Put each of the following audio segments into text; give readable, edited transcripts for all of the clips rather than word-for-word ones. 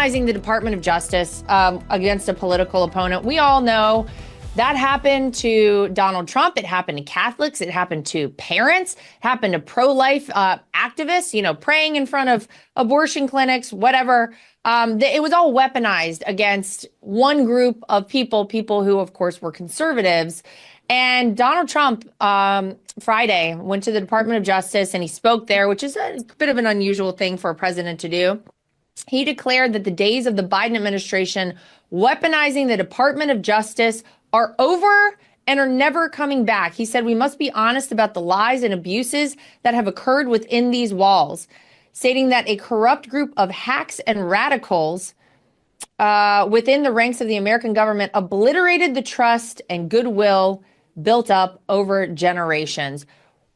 weaponizing the Department of Justice against a political opponent. We all know that happened to Donald Trump. It happened to Catholics. It happened to parents. It happened to pro-life activists, praying in front of abortion clinics, whatever. It was all weaponized against one group of people who, of course, were conservatives. And Donald Trump Friday went to the Department of Justice and he spoke there, which is a bit of an unusual thing for a president to do. He declared that the days of the Biden administration weaponizing the Department of Justice are over and are never coming back. He said we must be honest about the lies and abuses that have occurred within these walls, stating that a corrupt group of hacks and radicals within the ranks of the American government obliterated the trust and goodwill built up over generations.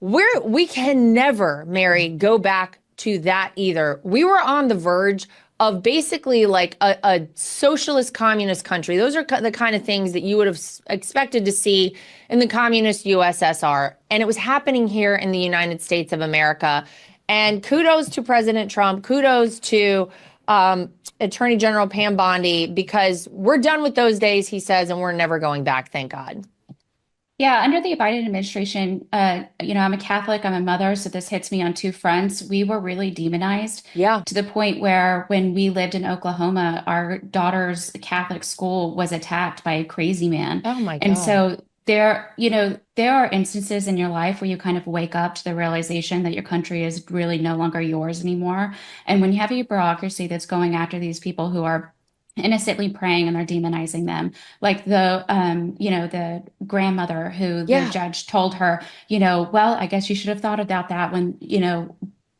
We can never, Mary, go back to that either. We were on the verge of basically like a socialist communist country. Those are the kind of things that you would have expected to see in the communist USSR. And it was happening here in the United States of America. And kudos to President Trump, kudos to Attorney General Pam Bondi, because we're done with those days, he says, and we're never going back, thank God. Yeah, under the Biden administration, I'm a Catholic, I'm a mother, so this hits me on two fronts. We were really demonized to the point where when we lived in Oklahoma, our daughter's Catholic school was attacked by a crazy man. Oh my God. And so there are instances in your life where you kind of wake up to the realization that your country is really no longer yours anymore. And when you have a bureaucracy that's going after these people who are innocently praying and they're demonizing them, like the grandmother who the judge told her, well, I guess you should have thought about that when,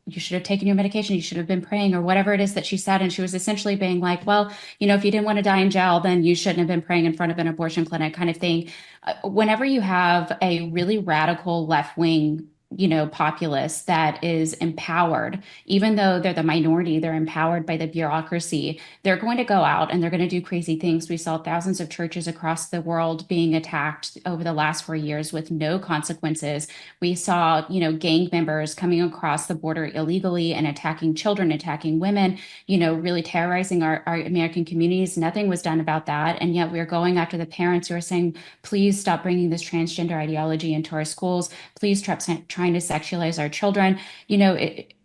you should have taken your medication, you should have been praying, or whatever it is that she said. And she was essentially being like, well, if you didn't want to die in jail, then you shouldn't have been praying in front of an abortion clinic, kind of thing. Whenever you have a really radical left-wing populace that is empowered, even though they're the minority, they're empowered by the bureaucracy, they're going to go out and they're going to do crazy things. We saw thousands of churches across the world being attacked over the last 4 years with no consequences. We saw, gang members coming across the border illegally and attacking children, attacking women, really terrorizing our American communities. Nothing was done about that. And yet we're going after the parents who are saying, please stop bringing this transgender ideology into our schools. Please stop trying to sexualize our children.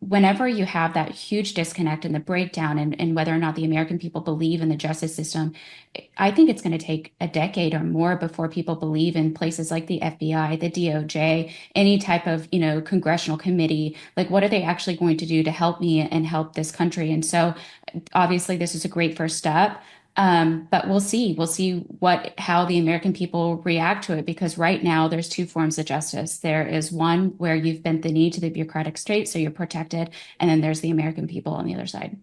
Whenever you have that huge disconnect and the breakdown in whether or not the American people believe in the justice system, I think it's going to take a decade or more before people believe in places like the FBI, the DOJ, any type of, congressional committee. Like, what are they actually going to do to help me and help this country? And so obviously this is a great first step. But we'll see how the American people react to it, because right now there's two forms of justice. There is one where you've bent the knee to the bureaucratic state, so you're protected. And then there's the American people on the other side.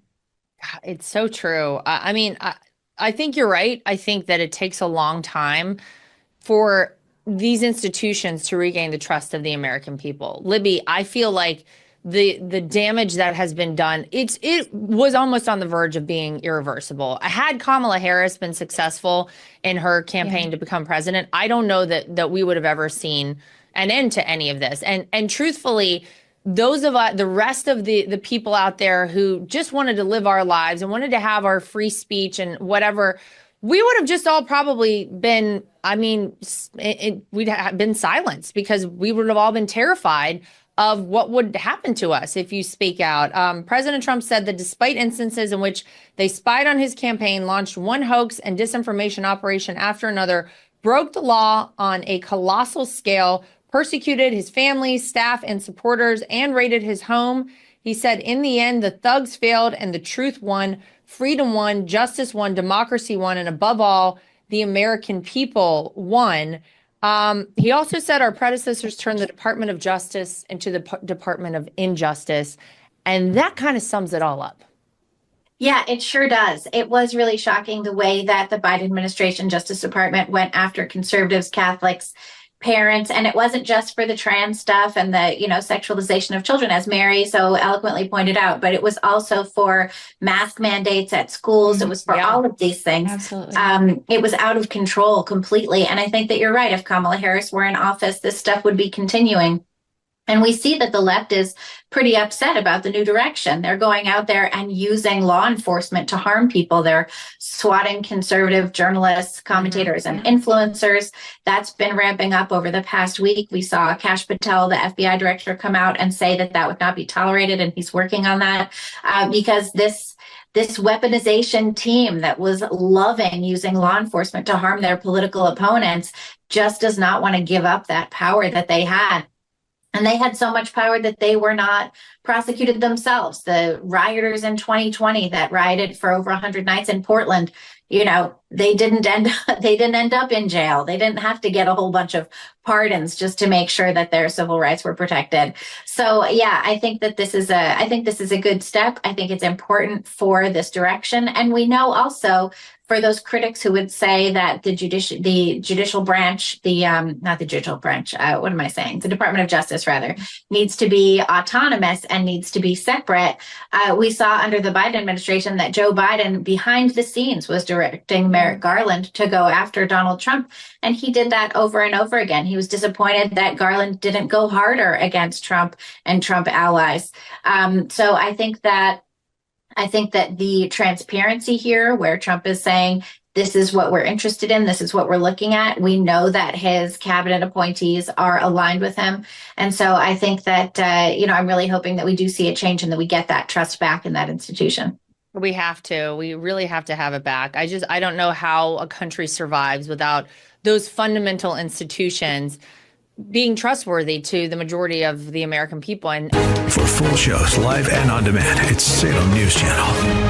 It's so true. I think you're right. I think that it takes a long time for these institutions to regain the trust of the American people. Libby, I feel like the damage that has been done, it was almost on the verge of being irreversible. Had Kamala Harris been successful in her campaign to become president, I don't know that we would have ever seen an end to any of this. And truthfully, those of us, the rest of the people out there who just wanted to live our lives and wanted to have our free speech and whatever, we would have just all probably been, we'd have been silenced, because we would have all been terrified of what would happen to us if you speak out. President Trump said that despite instances in which they spied on his campaign, launched one hoax and disinformation operation after another, broke the law on a colossal scale, persecuted his family, staff, and supporters, and raided his home, he said, in the end, the thugs failed and the truth won, freedom won, justice won, democracy won, and above all, the American people won. He also said our predecessors turned the Department of Justice into the Department of Injustice. And that kind of sums it all up. Yeah, it sure does. It was really shocking the way that the Biden administration Justice Department went after conservatives, Catholics, parents. And it wasn't just for the trans stuff and the, sexualization of children, as Mary so eloquently pointed out, but it was also for mask mandates at schools. It was for all of these things. Absolutely. It was out of control completely. And I think that you're right. If Kamala Harris were in office, this stuff would be continuing. And we see that the left is pretty upset about the new direction. They're going out there and using law enforcement to harm people. They're swatting conservative journalists, commentators, and influencers. That's been ramping up over the past week. We saw Kash Patel, the FBI director, come out and say that that would not be tolerated, and he's working on that because this weaponization team that was loving using law enforcement to harm their political opponents just does not want to give up that power that they had. And they had so much power that they were not prosecuted themselves. The rioters in 2020 that rioted for over 100 nights in Portland, they didn't end up in jail. They didn't have to get a whole bunch of pardons just to make sure that their civil rights were protected. So yeah, I think this is a good step. I think it's important for this direction. And we know also, for those critics who would say that the judicial branch, the Department of Justice rather, needs to be autonomous and needs to be separate. We saw under the Biden administration that Joe Biden behind the scenes was directing Merrick Garland to go after Donald Trump. And he did that over and over again. He was disappointed that Garland didn't go harder against Trump and Trump allies. So I think that the transparency here, where Trump is saying, this is what we're interested in, this is what we're looking at, we know that his cabinet appointees are aligned with him. And so I think that, I'm really hoping that we do see a change and that we get that trust back in that institution. We have to. We really have to have it back. I don't know how a country survives without those fundamental institutions being trustworthy to the majority of the American people. And for full shows, live and on demand, it's Salem News Channel.